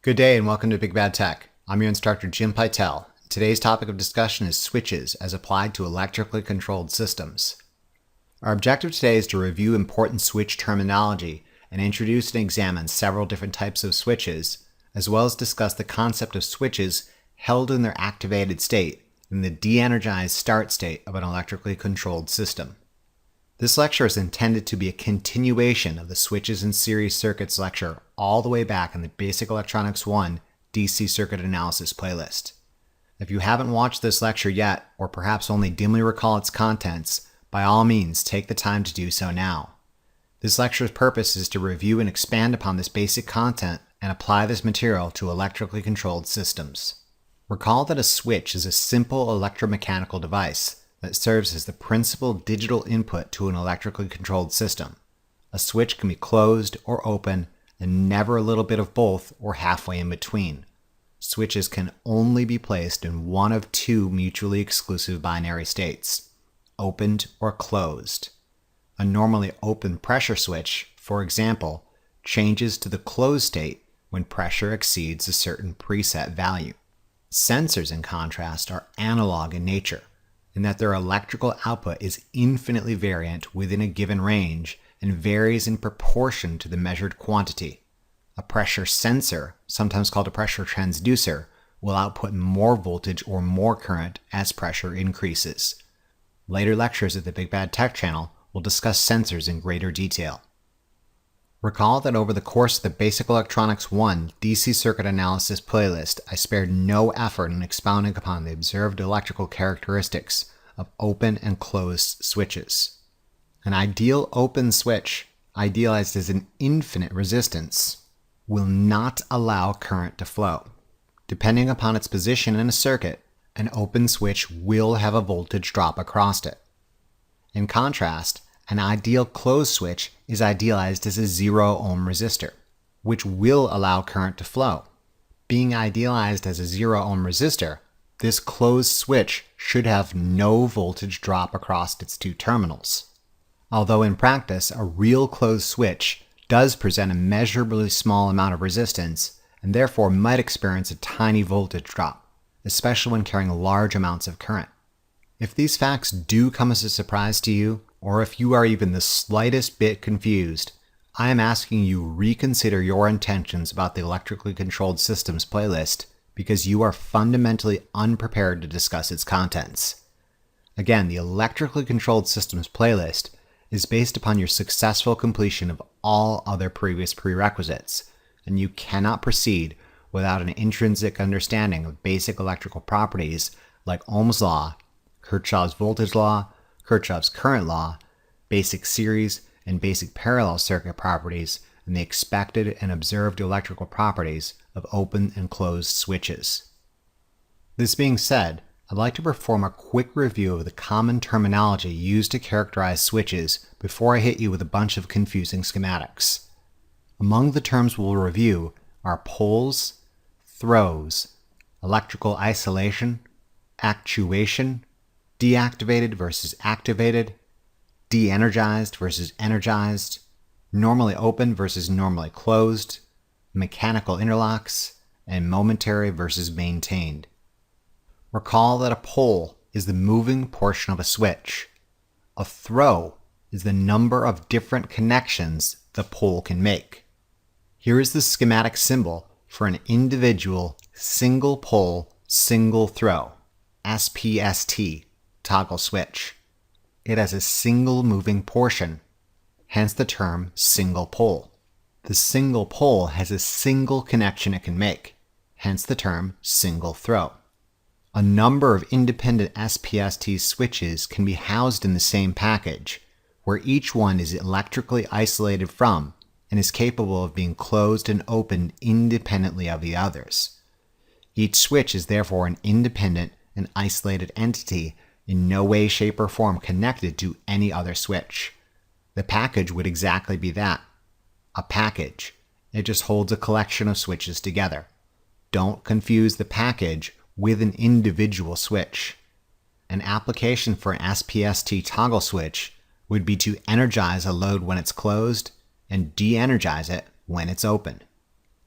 Good day and welcome to Big Bad Tech. I'm your instructor Jim Pytel. Today's topic of discussion is switches as applied to electrically controlled systems. Our objective today is to review important switch terminology and introduce and examine several different types of switches, as well as discuss the concept of switches held in their activated state in the deenergized start state of an electrically controlled system. This lecture is intended to be a continuation of the Switches and Series Circuits lecture all the way back in the Basic Electronics 1 DC Circuit Analysis playlist. If you haven't watched this lecture yet, or perhaps only dimly recall its contents, by all means take the time to do so now. This lecture's purpose is to review and expand upon this basic content and apply this material to electrically controlled systems. Recall that a switch is a simple electromechanical device that serves as the principal digital input to an electrically controlled system. A switch can be closed or open, and never a little bit of both or halfway in between. Switches can only be placed in one of two mutually exclusive binary states, opened or closed. A normally open pressure switch, for example, changes to the closed state when pressure exceeds a certain preset value. Sensors, in contrast, are analog in nature, in that their electrical output is infinitely variant within a given range and varies in proportion to the measured quantity. A pressure sensor, sometimes called a pressure transducer, will output more voltage or more current as pressure increases. Later lectures at the Big Bad Tech channel will discuss sensors in greater detail. Recall that over the course of the Basic Electronics 1 DC Circuit Analysis playlist, I spared no effort in expounding upon the observed electrical characteristics of open and closed switches. An ideal open switch, idealized as an infinite resistance, will not allow current to flow. Depending upon its position in a circuit, an open switch will have a voltage drop across it. In contrast, an ideal closed switch is idealized as a 0 ohm resistor, which will allow current to flow. Being idealized as a 0 ohm resistor, this closed switch should have no voltage drop across its two terminals. Although in practice, a real closed switch does present a measurably small amount of resistance and therefore might experience a tiny voltage drop, especially when carrying large amounts of current. If these facts do come as a surprise to you, or if you are even the slightest bit confused, I am asking you reconsider your intentions about the Electrically Controlled Systems playlist because you are fundamentally unprepared to discuss its contents. Again, the Electrically Controlled Systems playlist is based upon your successful completion of all other previous prerequisites, and you cannot proceed without an intrinsic understanding of basic electrical properties like Ohm's law, Kirchhoff's voltage law, Kirchhoff's current law, basic series and basic parallel circuit properties, and the expected and observed electrical properties of open and closed switches. This being said, I'd like to perform a quick review of the common terminology used to characterize switches before I hit you with a bunch of confusing schematics. Among the terms we'll review are poles, throws, electrical isolation, actuation, deactivated versus activated, de-energized versus energized, normally open versus normally closed, mechanical interlocks, and momentary versus maintained. Recall that a pole is the moving portion of a switch. A throw is the number of different connections the pole can make. Here is the schematic symbol for an individual single pole, single throw, SPST, toggle switch. It has a single moving portion, hence the term single pole. The single pole has a single connection it can make, hence the term single throw. A number of independent SPST switches can be housed in the same package, where each one is electrically isolated from and is capable of being closed and opened independently of the others. Each switch is therefore an independent and isolated entity in no way, shape, or form connected to any other switch. The package would exactly be that, a package. It just holds a collection of switches together. Don't confuse the package with an individual switch. An application for an SPST toggle switch would be to energize a load when it's closed and de-energize it when it's open.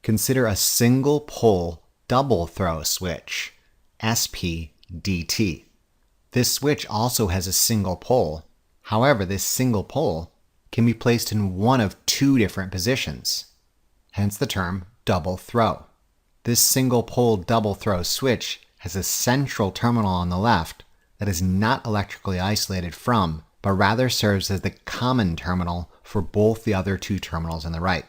Consider a single pole double throw switch, SPDT. This switch also has a single pole. However, this single pole can be placed in one of two different positions, hence the term double throw. This single pole double throw switch has a central terminal on the left that is not electrically isolated from, but rather serves as the common terminal for both the other two terminals on the right.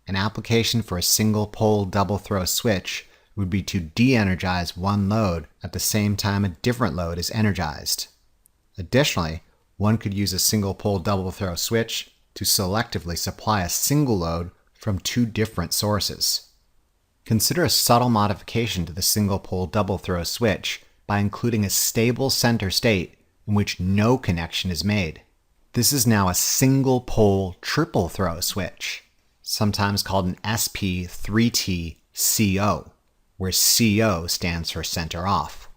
An application for a single pole double throw switch would be to de-energize one load at the same time a different load is energized. Additionally, one could use a single pole double throw switch to selectively supply a single load from two different sources. Consider a subtle modification to the single pole double throw switch by including a stable center state in which no connection is made. This is now a single pole triple throw switch, sometimes called an SP3T-CO, where CO stands for center off.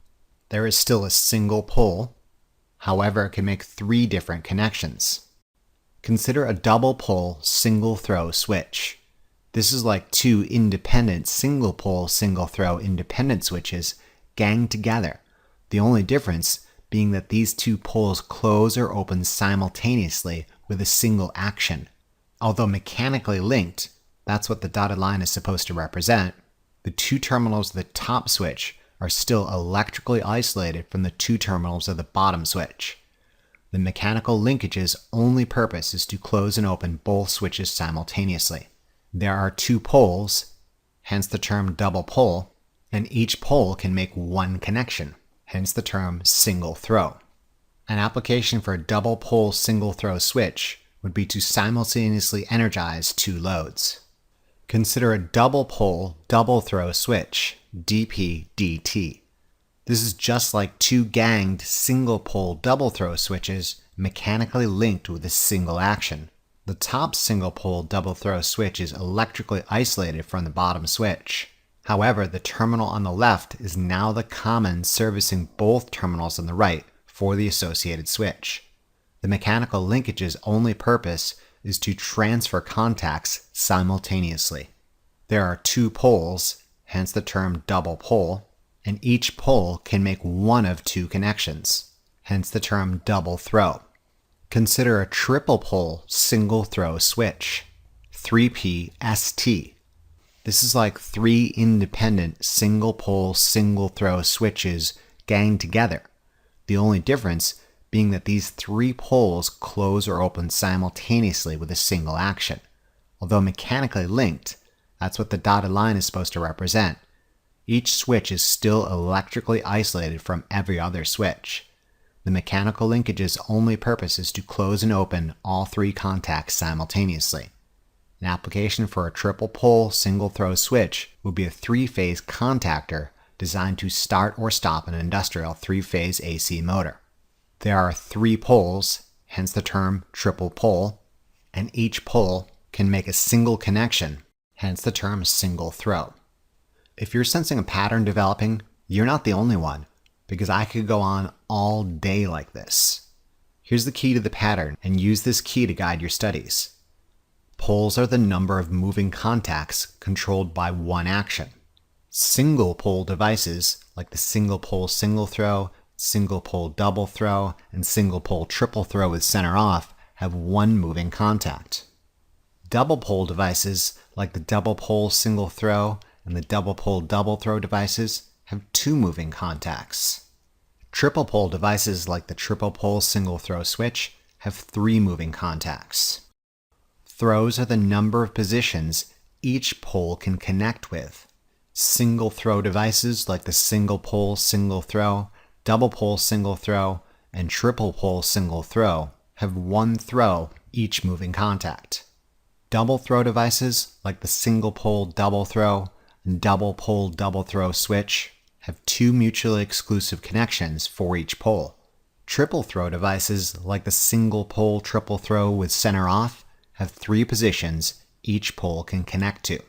There is still a single pole, however it can make three different connections. Consider a double pole single throw switch. This is like two independent single pole single throw independent switches ganged together, the only difference being that these two poles close or open simultaneously with a single action. Although mechanically linked, that's what the dotted line is supposed to represent, the two terminals of the top switch are still electrically isolated from the two terminals of the bottom switch. The mechanical linkage's only purpose is to close and open both switches simultaneously. There are two poles, hence the term double pole, and each pole can make one connection, hence the term single throw. An application for a double pole single throw switch would be to simultaneously energize two loads. Consider a double pole double throw switch, DP-DT. This is just like two ganged single pole double throw switches mechanically linked with a single action. The top single pole double throw switch is electrically isolated from the bottom switch. However, the terminal on the left is now the common servicing both terminals on the right for the associated switch. The mechanical linkage's only purpose is to transfer contacts simultaneously. There are two poles, hence the term double pole, and each pole can make one of two connections, hence the term double throw. Consider a triple pole single throw switch, 3PST. This is like three independent single pole single throw switches ganged together, the only difference being that these three poles close or open simultaneously with a single action. Although mechanically linked, that's what the dotted line is supposed to represent. Each switch is still electrically isolated from every other switch. The mechanical linkage's only purpose is to close and open all three contacts simultaneously. An application for a triple pole single throw switch would be a three-phase contactor designed to start or stop an industrial three-phase AC motor. There are three poles, hence the term triple pole, and each pole can make a single connection, hence the term single throw. If you're sensing a pattern developing, you're not the only one, because I could go on all day like this. Here's the key to the pattern, and use this key to guide your studies. Poles are the number of moving contacts controlled by one action. Single pole devices, like the single pole single throw, single pole double throw, and single pole triple throw with center off, have one moving contact. Double pole devices, like the double pole single throw and the double pole double throw devices, have two moving contacts. Triple pole devices, like the triple pole single throw switch, have three moving contacts. Throws are the number of positions each pole can connect with. Single throw devices, like the single pole single throw, double pole single throw, and triple pole single throw, have one throw each moving contact. Double throw devices, like the single pole double throw and double pole double throw switch, have two mutually exclusive connections for each pole. Triple throw devices, like the single pole triple throw with center off, have three positions each pole can connect to.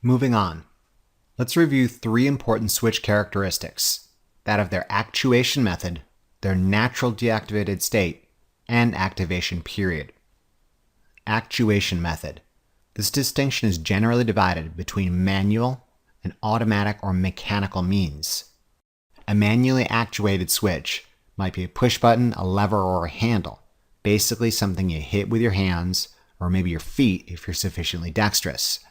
Moving on, let's review three important switch characteristics: that of their actuation method, their natural deactivated state, and activation period. Actuation method. This distinction is generally divided between manual and automatic or mechanical means. A manually actuated switch might be a push button, a lever, or a handle, basically something you hit with your hands or maybe your feet if you're sufficiently dexterous.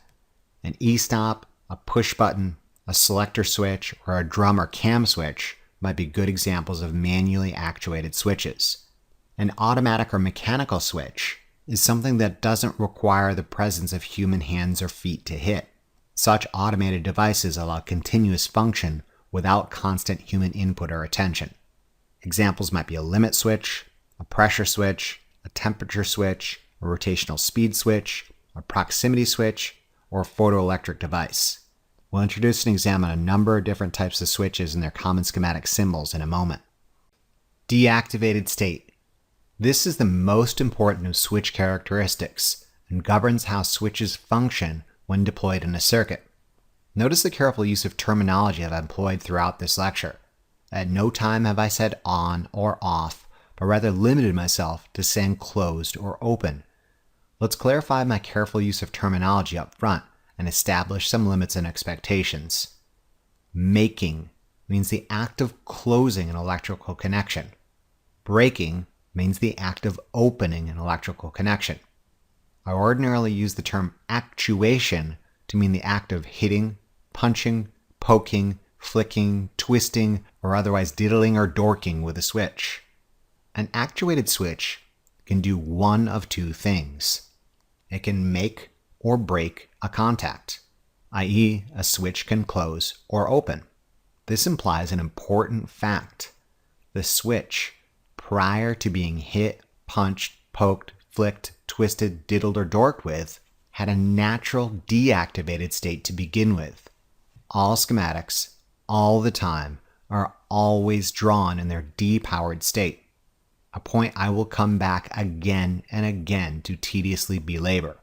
An ESTOP, a push button, a selector switch, or a drum or cam switch might be good examples of manually actuated switches. An automatic or mechanical switch is something that doesn't require the presence of human hands or feet to hit. Such automated devices allow continuous function without constant human input or attention. Examples might be a limit switch, a pressure switch, a temperature switch, a rotational speed switch, a proximity switch, or a photoelectric device. We'll introduce and examine a number of different types of switches and their common schematic symbols in a moment. Deactivated state. This is the most important of switch characteristics and governs how switches function when deployed in a circuit. Notice the careful use of terminology I've employed throughout this lecture. At no time have I said on or off, but rather limited myself to saying closed or open. Let's clarify my careful use of terminology up front and establish some limits and expectations. Making means the act of closing an electrical connection. Breaking means the act of opening an electrical connection. I ordinarily use the term actuation to mean the act of hitting, punching, poking, flicking, twisting, or otherwise diddling or dorking with a switch. An actuated switch can do one of two things. It can make or break a contact, i.e., a switch can close or open. This implies an important fact. The switch, prior to being hit, punched, poked, flicked, twisted, diddled, or dorked with, had a natural deactivated state to begin with. All schematics, all the time, are always drawn in their depowered state, a point I will come back again and again to tediously belabor.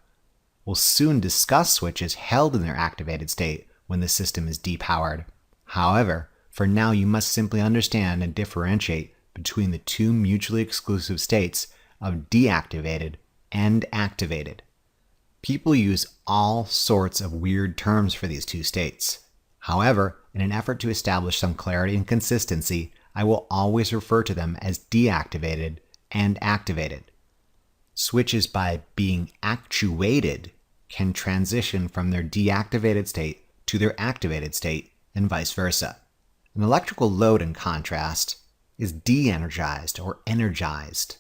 We'll soon discuss switches held in their activated state when the system is depowered. However, for now you must simply understand and differentiate between the two mutually exclusive states of deactivated and activated. People use all sorts of weird terms for these two states. However, in an effort to establish some clarity and consistency, I will always refer to them as deactivated and activated. Switches, by being actuated, can transition from their deactivated state to their activated state and vice versa. An electrical load, in contrast, is de-energized or energized.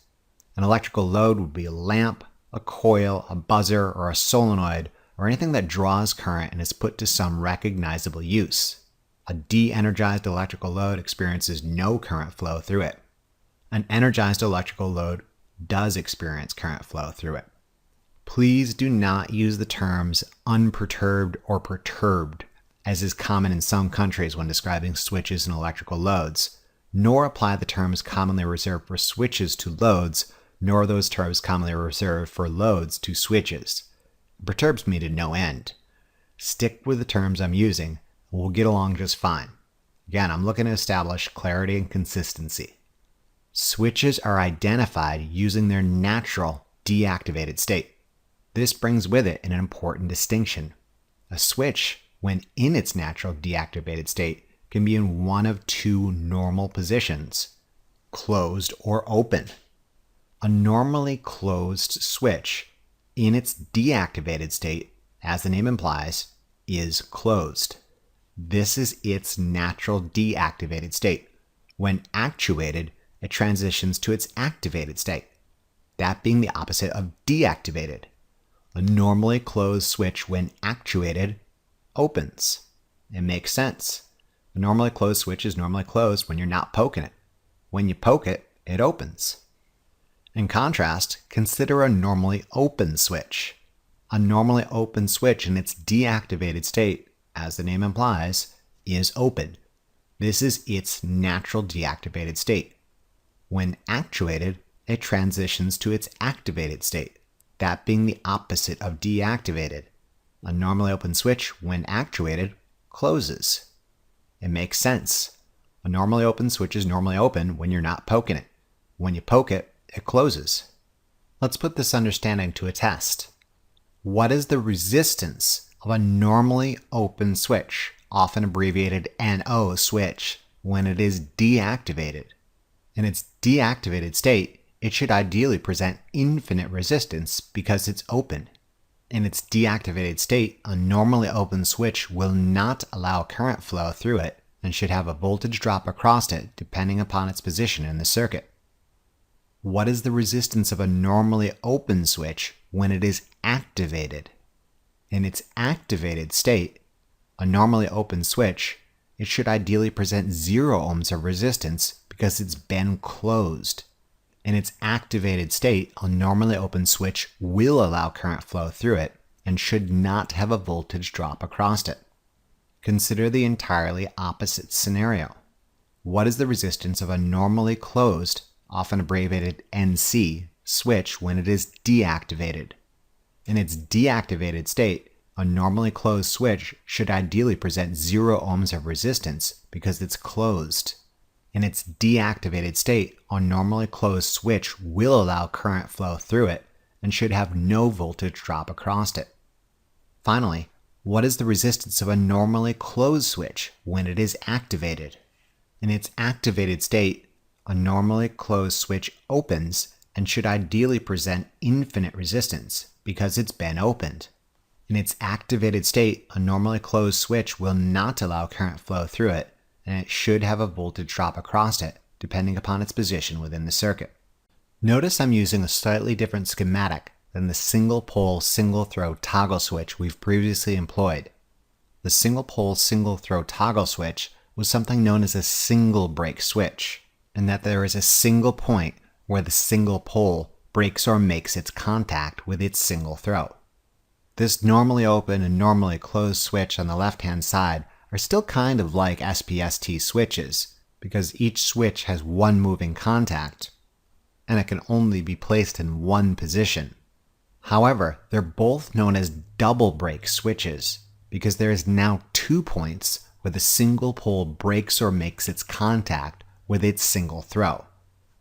An electrical load would be a lamp, a coil, a buzzer, or a solenoid, or anything that draws current and is put to some recognizable use. A de-energized electrical load experiences no current flow through it. An energized electrical load does experience current flow through it. Please do not use the terms unperturbed or perturbed, as is common in some countries when describing switches and electrical loads, nor apply the terms commonly reserved for switches to loads, nor those terms commonly reserved for loads to switches. It perturbs me to no end. Stick with the terms I'm using, and we'll get along just fine. Again, I'm looking to establish clarity and consistency. Switches are identified using their natural deactivated state. This brings with it an important distinction. A switch, when in its natural deactivated state, can be in one of two normal positions, closed or open. A normally closed switch, in its deactivated state, as the name implies, is closed. This is its natural deactivated state. When actuated, it transitions to its activated state, that being the opposite of deactivated. A normally closed switch, when actuated, opens. It makes sense. A normally closed switch is normally closed when you're not poking it. When you poke it, it opens. In contrast, consider a normally open switch. A normally open switch in its deactivated state, as the name implies, is open. This is its natural deactivated state. When actuated, it transitions to its activated state, that being the opposite of deactivated. A normally open switch, when actuated, closes. It makes sense. A normally open switch is normally open when you're not poking it. When you poke it, it closes. Let's put this understanding to a test. What is the resistance of a normally open switch, often abbreviated NO switch, when it is deactivated? In its deactivated state, it should ideally present infinite resistance because it's open. In its deactivated state, a normally open switch will not allow current flow through it and should have a voltage drop across it depending upon its position in the circuit. What is the resistance of a normally open switch when it is activated? In its activated state, a normally open switch, it should ideally present 0 ohms of resistance because it's been closed. In its activated state, a normally open switch will allow current flow through it and should not have a voltage drop across it. Consider the entirely opposite scenario. What is the resistance of a normally closed, often abbreviated NC, switch when it is deactivated? In its deactivated state, a normally closed switch should ideally present 0 ohms of resistance because it's closed. In its deactivated state, a normally closed switch will allow current flow through it and should have no voltage drop across it. Finally, what is the resistance of a normally closed switch when it is activated? In its activated state, a normally closed switch opens and should ideally present infinite resistance because it's been opened. In its activated state, a normally closed switch will not allow current flow through it, and it should have a voltage drop across it, depending upon its position within the circuit. Notice I'm using a slightly different schematic than the single-pole, single-throw toggle switch we've previously employed. The single-pole, single-throw toggle switch was something known as a single-break switch, in that there is a single point where the single pole breaks or makes its contact with its single throw. This normally open and normally closed switch on the left-hand side are still kind of like SPST switches, because each switch has one moving contact, and it can only be placed in one position. However, they're both known as double break switches, because there is now 2 points where the single pole breaks or makes its contact with its single throw.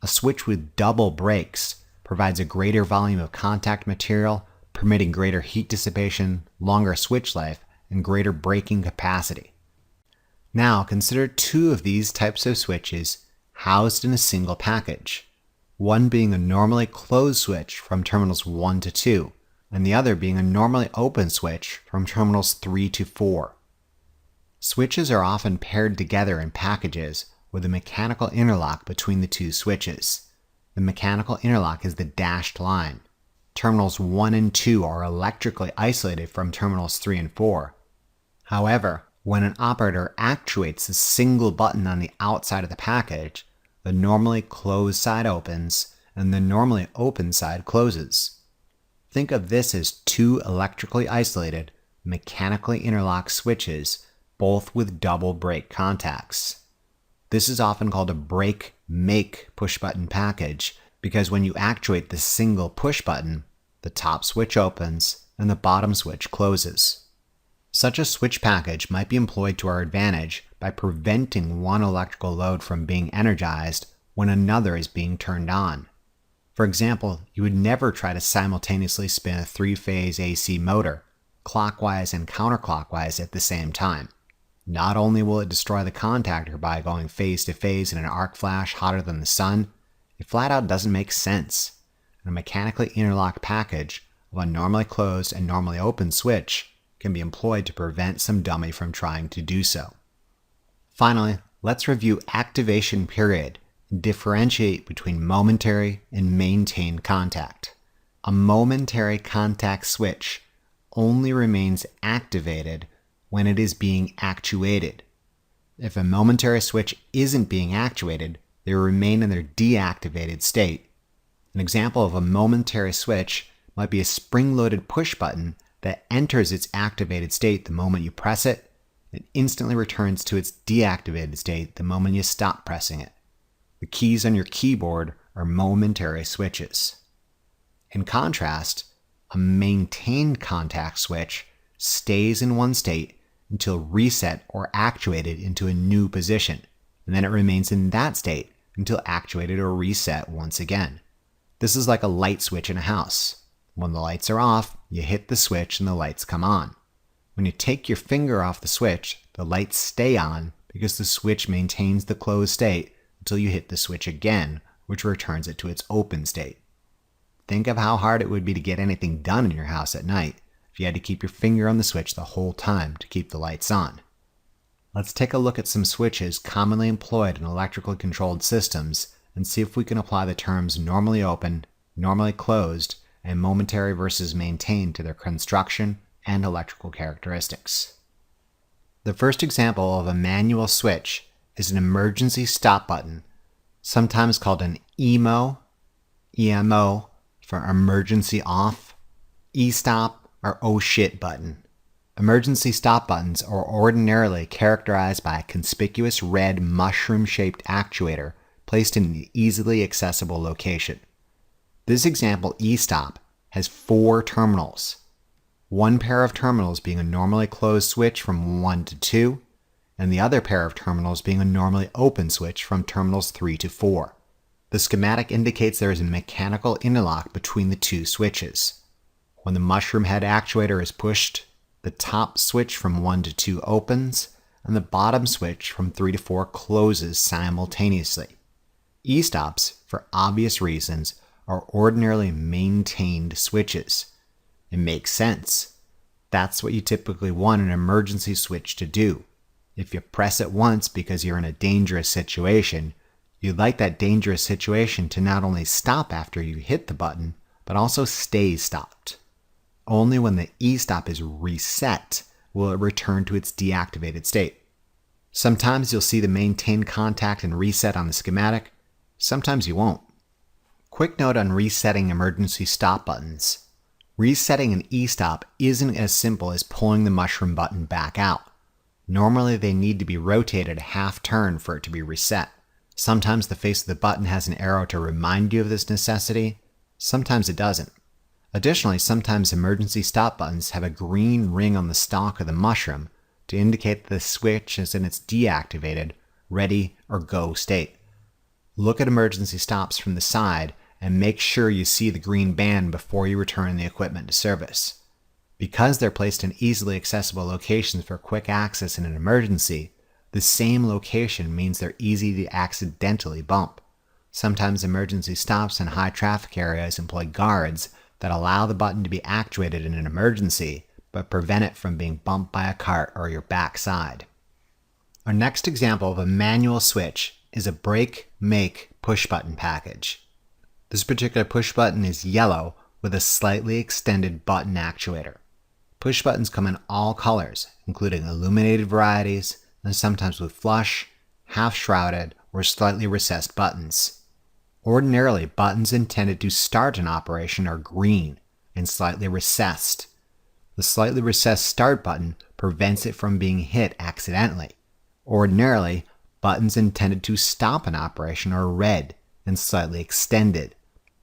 A switch with double breaks provides a greater volume of contact material, permitting greater heat dissipation, longer switch life, and greater breaking capacity. Now consider 2 of these types of switches housed in a single package, one being a normally closed switch from terminals 1 to 2, and the other being a normally open switch from terminals 3 to 4. Switches are often paired together in packages with a mechanical interlock between the 2 switches. The mechanical interlock is the dashed line. Terminals 1 and 2 are electrically isolated from terminals 3 and 4. However, when an operator actuates a single button on the outside of the package, the normally closed side opens and the normally open side closes. Think of this as 2 electrically isolated, mechanically interlocked switches, both with double break contacts. This is often called a break-make push-button package because when you actuate the single push button, the top switch opens and the bottom switch closes. Such a switch package might be employed to our advantage by preventing one electrical load from being energized when another is being turned on. For example, you would never try to simultaneously spin a 3-phase AC motor, clockwise and counterclockwise at the same time. Not only will it destroy the contactor by going phase to phase in an arc flash hotter than the sun, it flat out doesn't make sense. And a mechanically interlocked package of a normally closed and normally open switch can be employed to prevent some dummy from trying to do so. Finally, let's review activation period and differentiate between momentary and maintained contact. A momentary contact switch only remains activated when it is being actuated. If a momentary switch isn't being actuated, they remain in their deactivated state. An example of a momentary switch might be a spring-loaded push button that enters its activated state the moment you press it, and instantly returns to its deactivated state the moment you stop pressing it. The keys on your keyboard are momentary switches. In contrast, a maintained contact switch stays in one state until reset or actuated into a new position, and then it remains in that state until actuated or reset once again. This is like a light switch in a house. When the lights are off, you hit the switch and the lights come on. When you take your finger off the switch, the lights stay on because the switch maintains the closed state until you hit the switch again, which returns it to its open state. Think of how hard it would be to get anything done in your house at night if you had to keep your finger on the switch the whole time to keep the lights on. Let's take a look at some switches commonly employed in electrically controlled systems and see if we can apply the terms normally open, normally closed, and momentary versus maintained to their construction and electrical characteristics. The first example of a manual switch is an emergency stop button, sometimes called an EMO for emergency off, ESTOP, or oh shit button. Emergency stop buttons are ordinarily characterized by a conspicuous red mushroom-shaped actuator placed in an easily accessible location. This example, ESTOP, has 4 terminals. One pair of terminals being a normally closed switch from 1 to 2, and the other pair of terminals being a normally open switch from terminals 3 to 4. The schematic indicates there is a mechanical interlock between the 2 switches. When the mushroom head actuator is pushed, the top switch from 1 to 2 opens, and the bottom switch from 3 to 4 closes simultaneously. E-stops, for obvious reasons, are ordinarily maintained switches. It makes sense. That's what you typically want an emergency switch to do. If you press it once because you're in a dangerous situation, you'd like that dangerous situation to not only stop after you hit the button, but also stay stopped. Only when the E-stop is reset will it return to its deactivated state. Sometimes you'll see the maintain contact and reset on the schematic, sometimes you won't. Quick note on resetting emergency stop buttons. Resetting an E-stop isn't as simple as pulling the mushroom button back out. Normally they need to be rotated a half turn for it to be reset. Sometimes the face of the button has an arrow to remind you of this necessity, sometimes it doesn't. Additionally, sometimes emergency stop buttons have a green ring on the stalk of the mushroom to indicate that the switch is in its deactivated, ready, or go state. Look at emergency stops from the side and make sure you see the green band before you return the equipment to service. Because they're placed in easily accessible locations for quick access in an emergency, the same location means they're easy to accidentally bump. Sometimes emergency stops in high traffic areas employ guards that allow the button to be actuated in an emergency, but prevent it from being bumped by a cart or your backside. Our next example of a manual switch is a break-make push-button package. This particular push button is yellow with a slightly extended button actuator. Push buttons come in all colors, including illuminated varieties, and sometimes with flush, half-shrouded, or slightly recessed buttons. Ordinarily, buttons intended to start an operation are green and slightly recessed. The slightly recessed start button prevents it from being hit accidentally. Ordinarily, buttons intended to stop an operation are red and slightly extended.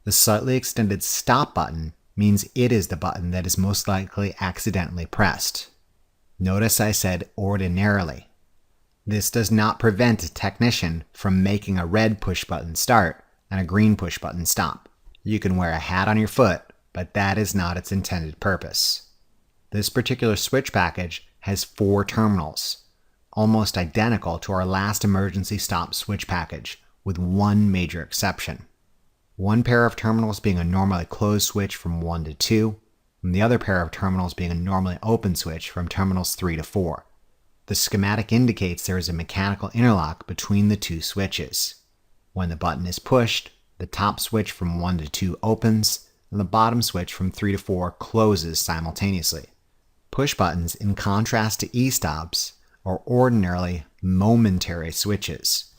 The slightly extended stop button means it is the button that is most likely accidentally pressed. Notice I said ordinarily. This does not prevent a technician from making a red push button start and a green push button stop. You can wear a hat on your foot, but that is not its intended purpose. This particular switch package has 4 terminals, almost identical to our last emergency stop switch package, with one major exception. One pair of terminals being a normally closed switch from 1 to 2, and the other pair of terminals being a normally open switch from terminals 3 to 4. The schematic indicates there is a mechanical interlock between the 2 switches. When the button is pushed, the top switch from 1 to 2 opens, and the bottom switch from 3 to 4 closes simultaneously. Push buttons, in contrast to E-stops, are ordinarily momentary switches.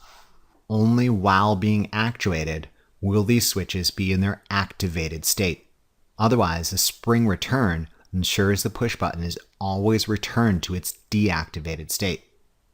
Only while being actuated will these switches be in their activated state. Otherwise, a spring return ensures the push button is always returned to its deactivated state.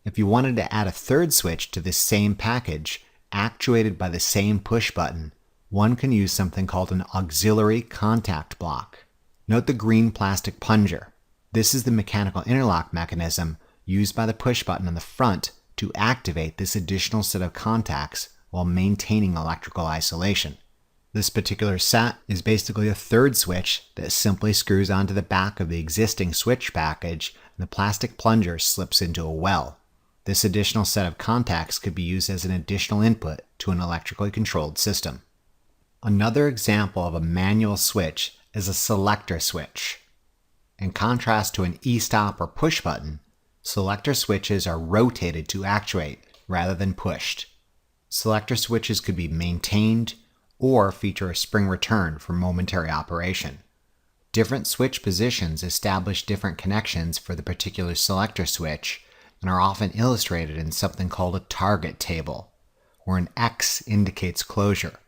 If you wanted to add a third switch to this same package, actuated by the same push button, one can use something called an auxiliary contact block. Note the green plastic plunger. This is the mechanical interlock mechanism used by the push button on the front to activate this additional set of contacts while maintaining electrical isolation. This particular set is basically a third switch that simply screws onto the back of the existing switch package and the plastic plunger slips into a well. This additional set of contacts could be used as an additional input to an electrically controlled system. Another example of a manual switch is a selector switch. In contrast to an ESTOP or push button, selector switches are rotated to actuate rather than pushed. Selector switches could be maintained or feature a spring return for momentary operation. Different switch positions establish different connections for the particular selector switch and are often illustrated in something called a target table, where an X indicates closure.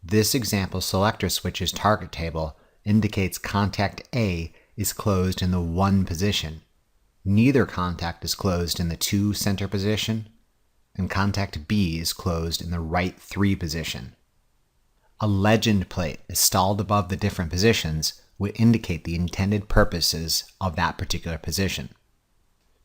This example selector switch's target table indicates contact A is closed in the 1 position. Neither contact is closed in the 2 center position, and contact B is closed in the right 3 position. A legend plate installed above the different positions would indicate the intended purposes of that particular position.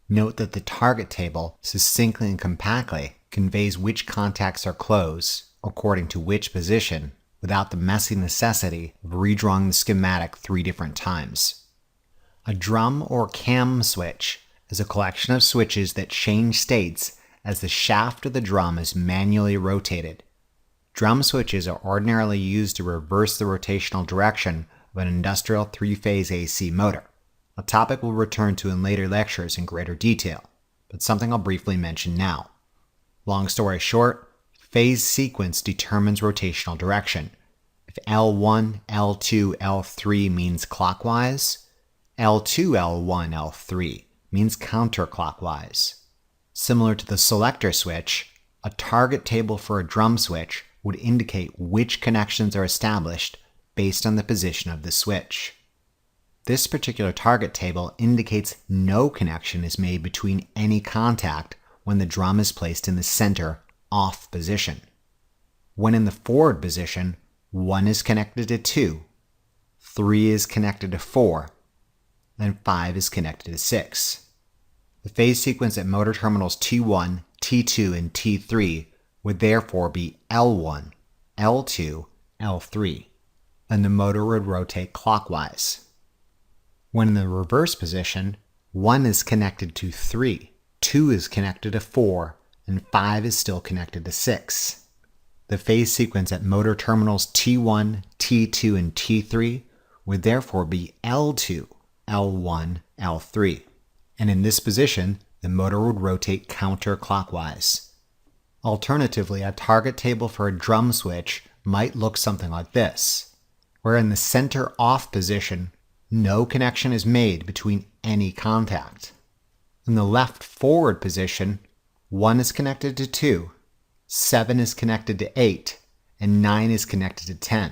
Note that the target table succinctly and compactly conveys which contacts are closed according to which position without the messy necessity of redrawing the schematic 3 different times. A drum or cam switch is a collection of switches that change states as the shaft of the drum is manually rotated. Drum switches are ordinarily used to reverse the rotational direction of an industrial 3-phase AC motor, a topic we'll return to in later lectures in greater detail, but something I'll briefly mention now. Long story short, phase sequence determines rotational direction. If L1, L2, L3 means clockwise, L2, L1, L3 means counterclockwise. Similar to the selector switch, a target table for a drum switch would indicate which connections are established based on the position of the switch. This particular target table indicates no connection is made between any contact when the drum is placed in the center off position. When in the forward position, 1 is connected to 2, 3 is connected to 4, and 5 is connected to 6. The phase sequence at motor terminals T1, T2, and T3 would therefore be L1, L2, L3, and the motor would rotate clockwise. When in the reverse position, 1 is connected to 3, 2 is connected to 4, and 5 is still connected to 6. The phase sequence at motor terminals T1, T2, and T3 would therefore be L2, L1, L3, and in this position, the motor would rotate counterclockwise. Alternatively, a target table for a drum switch might look something like this, where in the center off position, no connection is made between any contact. In the left forward position, 1 is connected to 2, 7 is connected to 8, and 9 is connected to 10.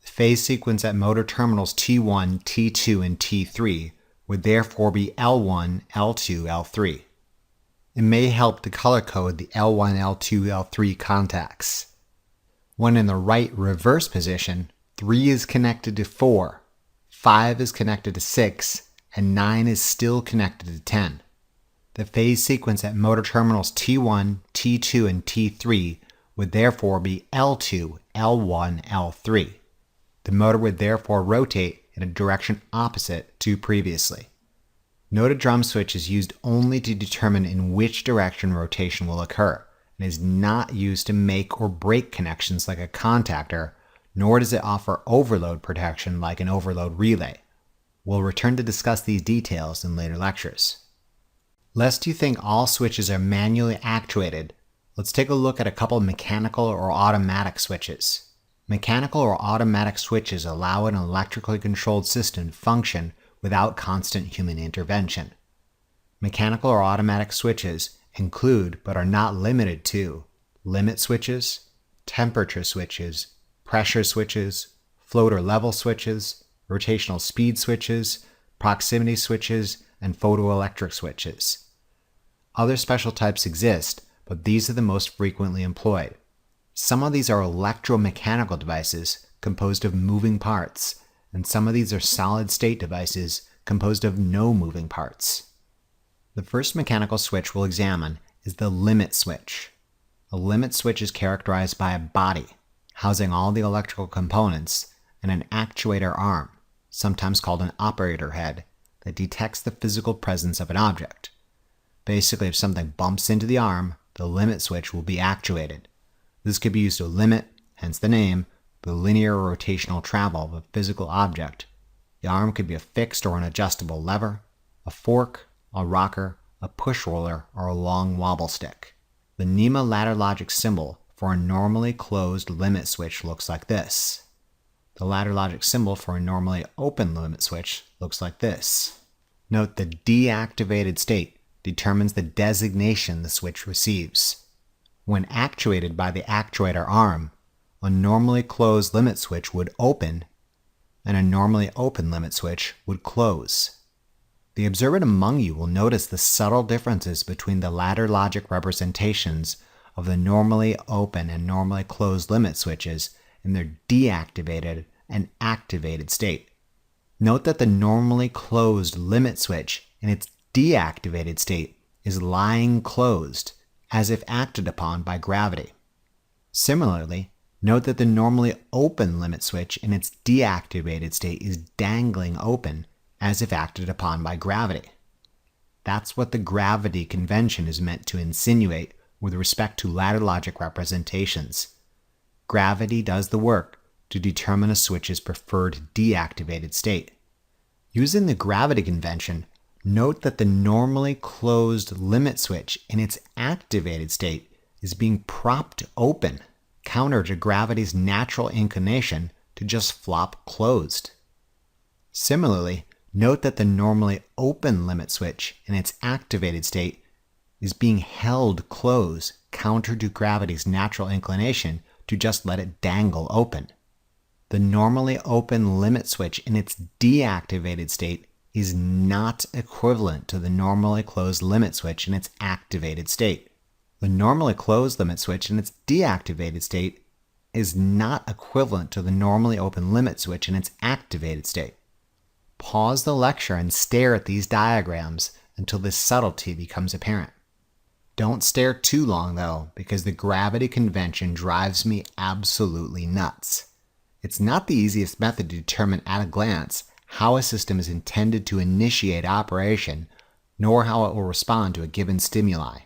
The phase sequence at motor terminals T1, T2, and T3 would therefore be L1, L2, L3. It may help to color code the L1, L2, L3 contacts. When in the right reverse position, 3 is connected to 4, 5 is connected to 6, and 9 is still connected to 10. The phase sequence at motor terminals T1, T2, and T3 would therefore be L2, L1, L3. The motor would therefore rotate in a direction opposite to previously. Note a drum switch is used only to determine in which direction rotation will occur, and is not used to make or break connections like a contactor, nor does it offer overload protection like an overload relay. We'll return to discuss these details in later lectures. Lest you think all switches are manually actuated, let's take a look at a couple of mechanical or automatic switches. Mechanical or automatic switches allow an electrically controlled system to function without constant human intervention. Mechanical or automatic switches include, but are not limited to, limit switches, temperature switches, pressure switches, floater level switches, rotational speed switches, proximity switches, and photoelectric switches. Other special types exist, but these are the most frequently employed. Some of these are electromechanical devices composed of moving parts, and some of these are solid-state devices composed of no moving parts. The first mechanical switch we'll examine is the limit switch. A limit switch is characterized by a body. housing all the electrical components, and an actuator arm, sometimes called an operator head, that detects the physical presence of an object. Basically, if something bumps into the arm, the limit switch will be actuated. This could be used to limit, hence the name, the linear rotational travel of a physical object. The arm could be a fixed or an adjustable lever, a fork, a rocker, a push roller, or a long wobble stick. The NEMA ladder logic symbol for a normally closed limit switch looks like this. The ladder logic symbol for a normally open limit switch looks like this. Note the deactivated state determines the designation the switch receives. When actuated by the actuator arm, a normally closed limit switch would open, and a normally open limit switch would close. The observant among you will notice the subtle differences between the ladder logic representations of the normally open and normally closed limit switches in their deactivated and activated state. Note that the normally closed limit switch in its deactivated state is lying closed, as if acted upon by gravity. Similarly, note that the normally open limit switch in its deactivated state is dangling open, as if acted upon by gravity. That's what the gravity convention is meant to insinuate with respect to ladder logic representations. Gravity does the work to determine a switch's preferred deactivated state. Using the gravity convention, note that the normally closed limit switch in its activated state is being propped open, counter to gravity's natural inclination to just flop closed. Similarly, note that the normally open limit switch in its activated state is being held closed, counter to gravity's natural inclination to just let it dangle open. The normally open limit switch in its deactivated state is not equivalent to the normally closed limit switch in its activated state. The normally closed limit switch in its deactivated state is not equivalent to the normally open limit switch in its activated state. Pause the lecture and stare at these diagrams until this subtlety becomes apparent. Don't stare too long though, because the gravity convention drives me absolutely nuts. It's not the easiest method to determine at a glance how a system is intended to initiate operation, nor how it will respond to a given stimuli.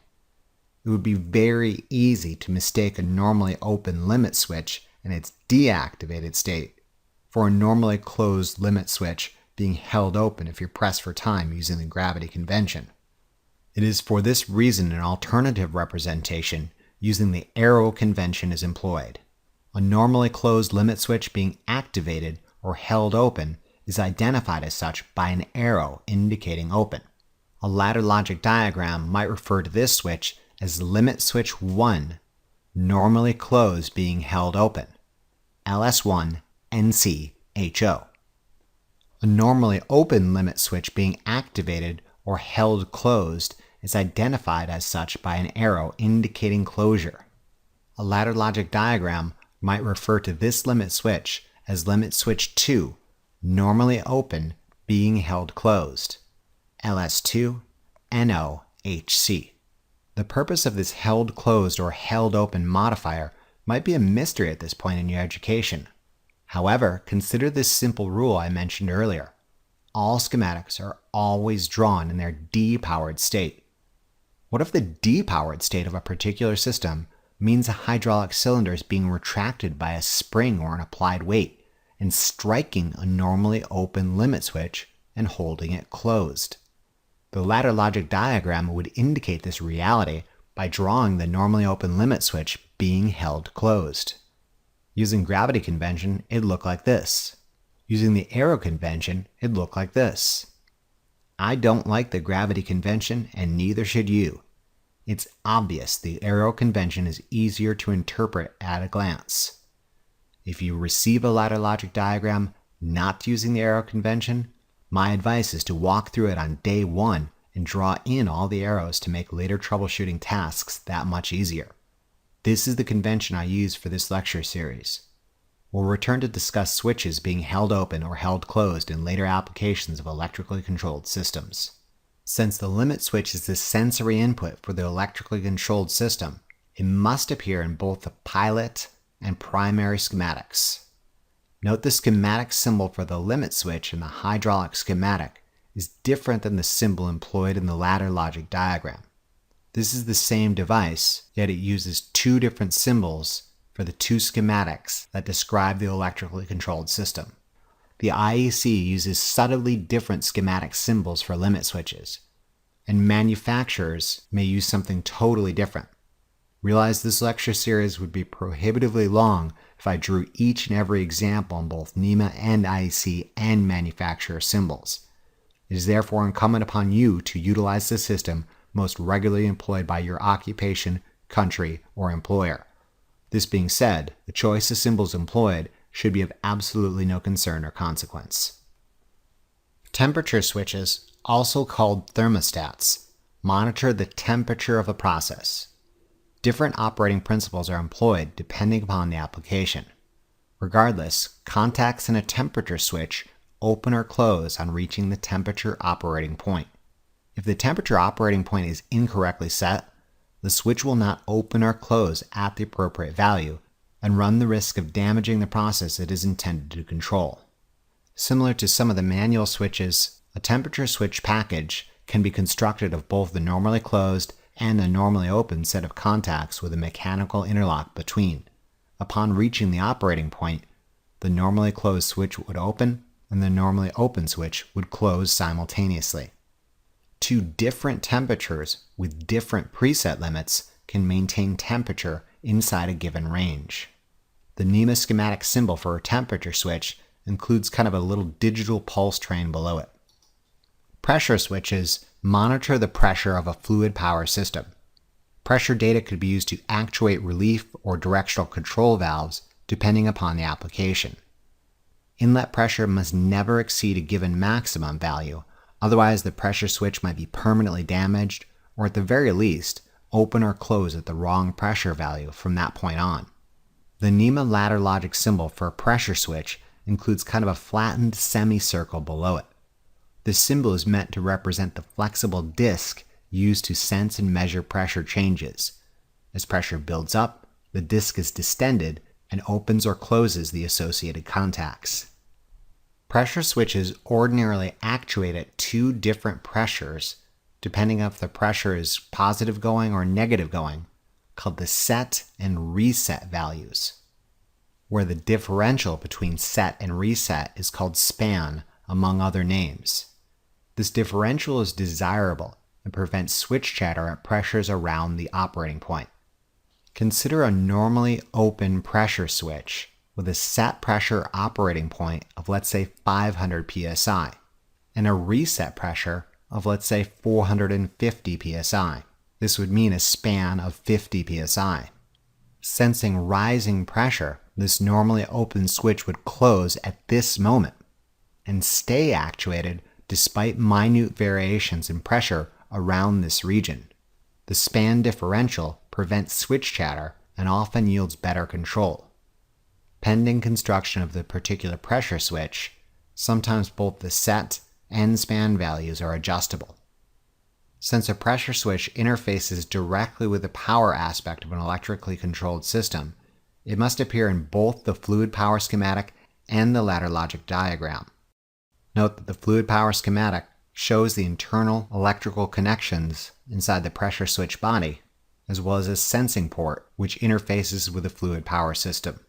It would be very easy to mistake a normally open limit switch in its deactivated state for a normally closed limit switch being held open if you're pressed for time using the gravity convention. It is for this reason an alternative representation using the arrow convention is employed. A normally closed limit switch being activated or held open is identified as such by an arrow indicating open. A ladder logic diagram might refer to this switch as limit switch 1, normally closed being held open, LS1 NC HO. A normally open limit switch being activated or held closed is identified as such by an arrow indicating closure. A ladder logic diagram might refer to this limit switch as limit switch 2, normally open being held closed, LS2 NOHC. The purpose of this held closed or held open modifier might be a mystery at this point in your education. However, consider this simple rule I mentioned earlier. All schematics are always drawn in their D-powered state. What if the D-powered state of a particular system means a hydraulic cylinder is being retracted by a spring or an applied weight and striking a normally open limit switch and holding it closed? The ladder logic diagram would indicate this reality by drawing the normally open limit switch being held closed. Using gravity convention, it'd look like this. Using the arrow convention, it'd look like this. I don't like the gravity convention, and neither should you. It's obvious the arrow convention is easier to interpret at a glance. If you receive a ladder logic diagram not using the arrow convention, my advice is to walk through it on day 1 and draw in all the arrows to make later troubleshooting tasks that much easier. This is the convention I use for this lecture series. We'll return to discuss switches being held open or held closed in later applications of electrically controlled systems. Since the limit switch is the sensory input for the electrically controlled system, it must appear in both the pilot and primary schematics. Note the schematic symbol for the limit switch in the hydraulic schematic is different than the symbol employed in the ladder logic diagram. This is the same device, yet it uses two different symbols for the two schematics that describe the electrically controlled system. The IEC uses subtly different schematic symbols for limit switches, and manufacturers may use something totally different. Realize this lecture series would be prohibitively long if I drew each and every example in both NEMA and IEC and manufacturer symbols. It is therefore incumbent upon you to utilize the system most regularly employed by your occupation, country, or employer. This being said, the choice of symbols employed should be of absolutely no concern or consequence. Temperature switches, also called thermostats, monitor the temperature of a process. Different operating principles are employed depending upon the application. Regardless, contacts in a temperature switch open or close on reaching the temperature operating point. If the temperature operating point is incorrectly set, the switch will not open or close at the appropriate value and run the risk of damaging the process it is intended to control. Similar to some of the manual switches, a temperature switch package can be constructed of both the normally closed and the normally open set of contacts with a mechanical interlock between. Upon reaching the operating point, the normally closed switch would open and the normally open switch would close simultaneously. Two different temperatures with different preset limits can maintain temperature inside a given range. The NEMA schematic symbol for a temperature switch includes kind of a little digital pulse train below it. Pressure switches monitor the pressure of a fluid power system. Pressure data could be used to actuate relief or directional control valves depending upon the application. Inlet pressure must never exceed a given maximum value, otherwise the pressure switch might be permanently damaged or at the very least open or close at the wrong pressure value from that point on. The NEMA ladder logic symbol for a pressure switch includes kind of a flattened semicircle below it. This symbol is meant to represent the flexible disc used to sense and measure pressure changes. As pressure builds up, the disc is distended and opens or closes the associated contacts. Pressure switches ordinarily actuate at two different pressures, depending if the pressure is positive going or negative going, called the set and reset values, where the differential between set and reset is called span, among other names. This differential is desirable and prevents switch chatter at pressures around the operating point. Consider a normally open pressure switch with a set pressure operating point of let's say 500 psi and a reset pressure of let's say 450 psi. This would mean a span of 50 psi. Sensing rising pressure, this normally open switch would close at this moment and stay actuated despite minute variations in pressure around this region. The span differential prevents switch chatter and often yields better control. Pending construction of the particular pressure switch, sometimes both the set and span values are adjustable. Since a pressure switch interfaces directly with the power aspect of an electrically controlled system, it must appear in both the fluid power schematic and the ladder logic diagram. Note that the fluid power schematic shows the internal electrical connections inside the pressure switch body, as well as a sensing port which interfaces with the fluid power system.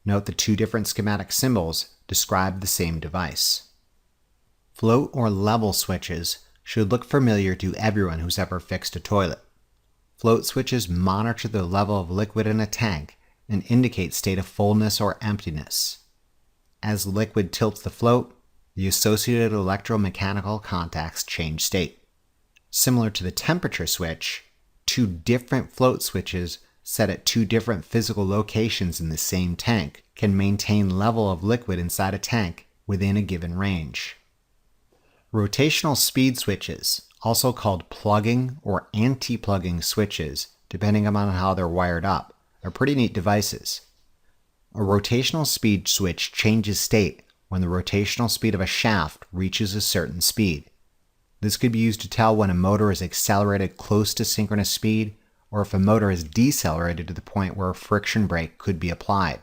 Note the two different schematic symbols describe the same device. Float or level switches should look familiar to everyone who's ever fixed a toilet. Float switches monitor the level of liquid in a tank and indicate state of fullness or emptiness. As liquid tilts the float, the associated electromechanical contacts change state. Similar to the temperature switch, two different float switches set at two different physical locations in the same tank can maintain level of liquid inside a tank within a given range. Rotational speed switches, also called plugging or anti-plugging switches, depending upon how they're wired up, are pretty neat devices. A rotational speed switch changes state when the rotational speed of a shaft reaches a certain speed. This could be used to tell when a motor is accelerated close to synchronous speed or if a motor is decelerated to the point where a friction brake could be applied.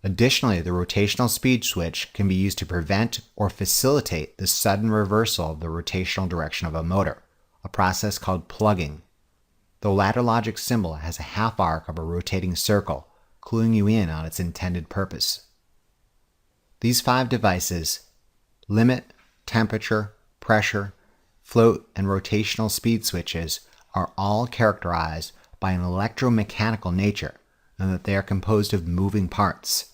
Additionally, the rotational speed switch can be used to prevent or facilitate the sudden reversal of the rotational direction of a motor, a process called plugging. The ladder logic symbol has a half arc of a rotating circle, cluing you in on its intended purpose. These 5 devices, limit, temperature, pressure, float, and rotational speed switches, are all characterized by an electromechanical nature and that they are composed of moving parts.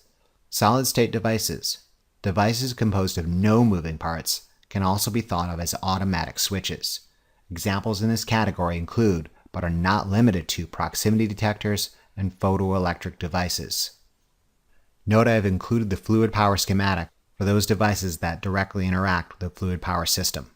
Solid-state devices, devices composed of no moving parts, can also be thought of as automatic switches. Examples in this category include, but are not limited to, proximity detectors and photoelectric devices. Note I have included the fluid power schematic for those devices that directly interact with the fluid power system.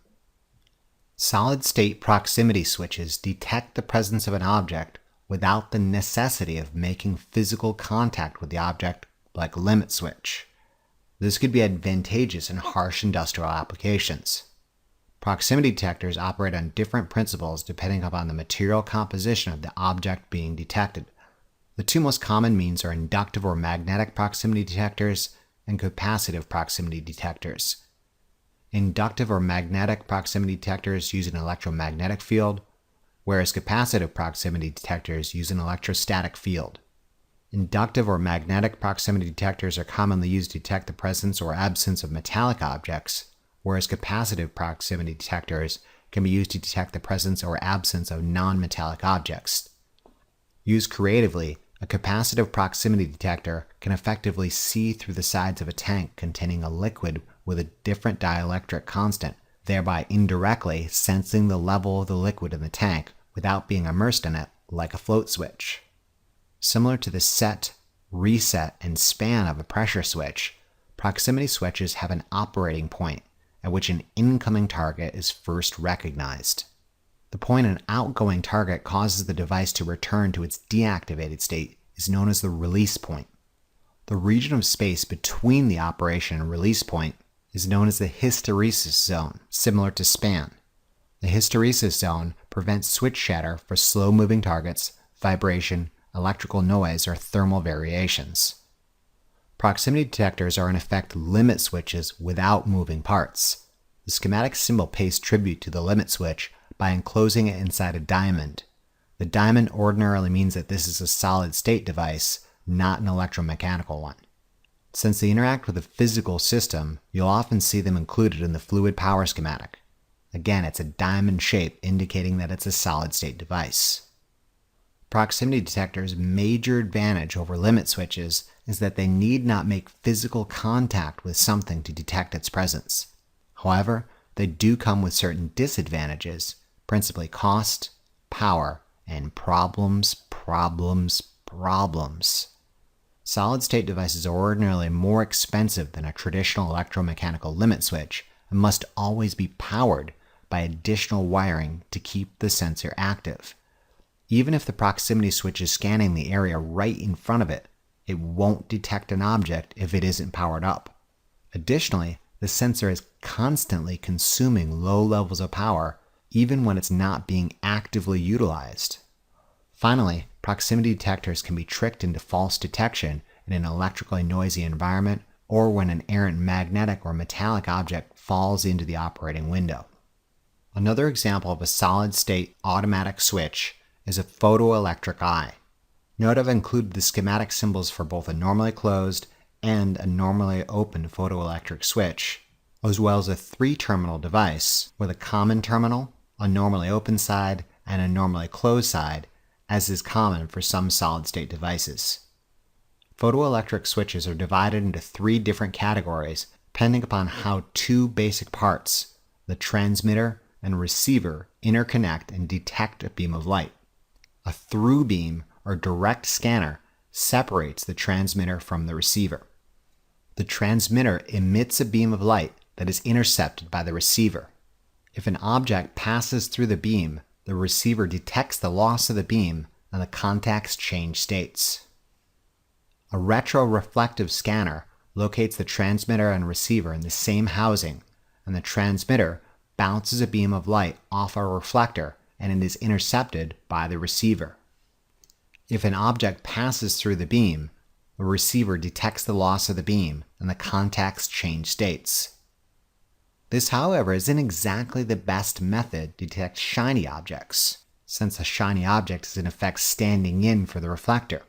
Solid-state proximity switches detect the presence of an object without the necessity of making physical contact with the object, like a limit switch. This could be advantageous in harsh industrial applications. Proximity detectors operate on different principles depending upon the material composition of the object being detected. The 2 most common means are inductive or magnetic proximity detectors and capacitive proximity detectors. Inductive or magnetic proximity detectors use an electromagnetic field, whereas capacitive proximity detectors use an electrostatic field. Inductive or magnetic proximity detectors are commonly used to detect the presence or absence of metallic objects, whereas capacitive proximity detectors can be used to detect the presence or absence of non-metallic objects. Used creatively, a capacitive proximity detector can effectively see through the sides of a tank containing a liquid with a different dielectric constant, thereby indirectly sensing the level of the liquid in the tank without being immersed in it, like a float switch. Similar to the set, reset, and span of a pressure switch, proximity switches have an operating point at which an incoming target is first recognized. The point an outgoing target causes the device to return to its deactivated state is known as the release point. The region of space between the operation and release point is known as the hysteresis zone, similar to span. The hysteresis zone prevents switch shatter for slow-moving targets, vibration, electrical noise, or thermal variations. Proximity detectors are in effect limit switches without moving parts. The schematic symbol pays tribute to the limit switch by enclosing it inside a diamond. The diamond ordinarily means that this is a solid-state device, not an electromechanical one. Since they interact with a physical system, you'll often see them included in the fluid power schematic. Again, it's a diamond shape indicating that it's a solid-state device. Proximity detectors' major advantage over limit switches is that they need not make physical contact with something to detect its presence. However, they do come with certain disadvantages, principally cost, power, and problems. Solid-state devices are ordinarily more expensive than a traditional electromechanical limit switch and must always be powered by additional wiring to keep the sensor active. Even if the proximity switch is scanning the area right in front of it, it won't detect an object if it isn't powered up. Additionally, the sensor is constantly consuming low levels of power, even when it's not being actively utilized. Finally, proximity detectors can be tricked into false detection in an electrically noisy environment or when an errant magnetic or metallic object falls into the operating window. Another example of a solid-state automatic switch is a photoelectric eye. Note I've included the schematic symbols for both a normally closed and a normally open photoelectric switch, as well as a 3-terminal device with a common terminal, a normally open side, and a normally closed side, as is common for some solid-state devices. Photoelectric switches are divided into 3 different categories depending upon how 2 basic parts, the transmitter and receiver, interconnect and detect a beam of light. A through beam or direct scanner separates the transmitter from the receiver. The transmitter emits a beam of light that is intercepted by the receiver. If an object passes through the beam, the receiver detects the loss of the beam and the contacts change states. A retroreflective scanner locates the transmitter and receiver in the same housing, and the transmitter bounces a beam of light off a reflector and it is intercepted by the receiver. If an object passes through the beam, the receiver detects the loss of the beam and the contacts change states. This, however, isn't exactly the best method to detect shiny objects, since a shiny object is in effect standing in for the reflector.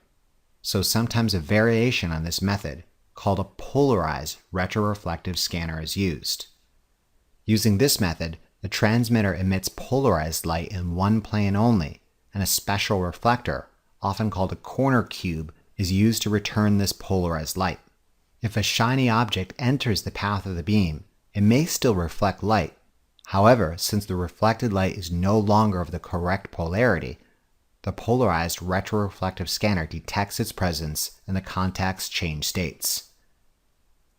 So sometimes a variation on this method, called a polarized retroreflective scanner, is used. Using this method, the transmitter emits polarized light in one plane only, and a special reflector, often called a corner cube, is used to return this polarized light. If a shiny object enters the path of the beam, it may still reflect light. However, since the reflected light is no longer of the correct polarity, the polarized retroreflective scanner detects its presence and the contacts change states.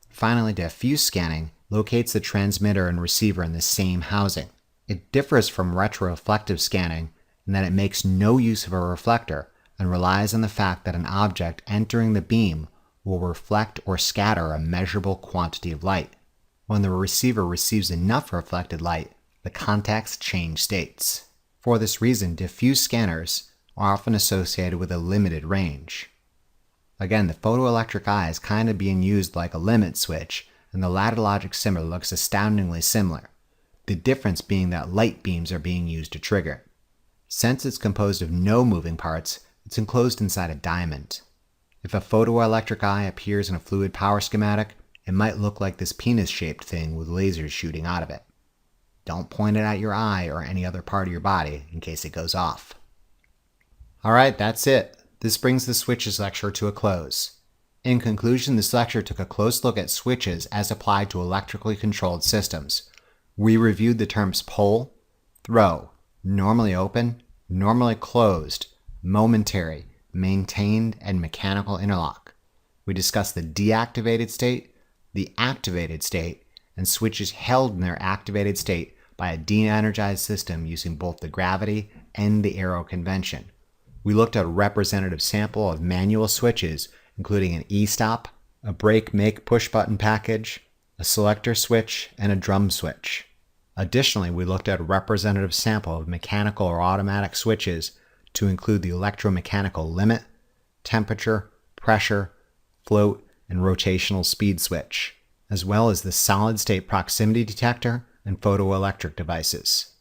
Finally, diffuse scanning locates the transmitter and receiver in the same housing. It differs from retroreflective scanning in that it makes no use of a reflector and relies on the fact that an object entering the beam will reflect or scatter a measurable quantity of light. When the receiver receives enough reflected light, the contacts change states. For this reason, diffuse scanners are often associated with a limited range. Again, the photoelectric eye is kind of being used like a limit switch, and the ladder logic symbol looks astoundingly similar, the difference being that light beams are being used to trigger it. Since it's composed of no moving parts, it's enclosed inside a diamond. If a photoelectric eye appears in a fluid power schematic, it might look like this penis-shaped thing with lasers shooting out of it. Don't point it at your eye or any other part of your body in case it goes off. Alright, that's it. This brings the switches lecture to a close. In conclusion, this lecture took a close look at switches as applied to electrically controlled systems. We reviewed the terms pole, throw, normally open, normally closed, momentary, maintained, and mechanical interlock. We discussed the deactivated state, the activated state, and switches held in their activated state by a deenergized system using both the gravity and the arrow convention. We looked at a representative sample of manual switches, including an ESTOP, a break-make push-button package, a selector switch, and a drum switch. Additionally, we looked at a representative sample of mechanical or automatic switches to include the electromechanical limit, temperature, pressure, float, and rotational speed switch, as well as the solid-state proximity detector and photoelectric devices.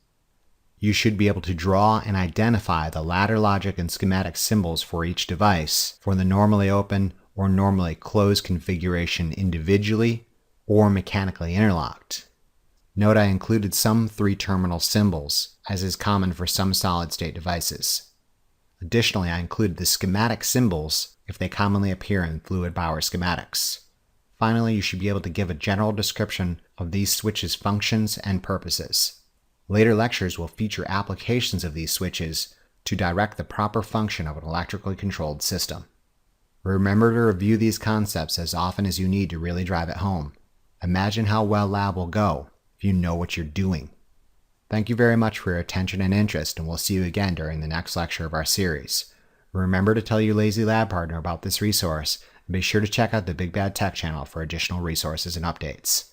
You should be able to draw and identify the ladder logic and schematic symbols for each device for the normally open or normally closed configuration individually or mechanically interlocked. Note I included some 3-terminal symbols, as is common for some solid-state devices. Additionally, I included the schematic symbols if they commonly appear in fluid power schematics. Finally, you should be able to give a general description of these switches' functions and purposes. Later lectures will feature applications of these switches to direct the proper function of an electrically controlled system. Remember to review these concepts as often as you need to really drive it home. Imagine how well lab will go if you know what you're doing. Thank you very much for your attention and interest, and we'll see you again during the next lecture of our series. Remember to tell your lazy lab partner about this resource, and be sure to check out the Big Bad Tech channel for additional resources and updates.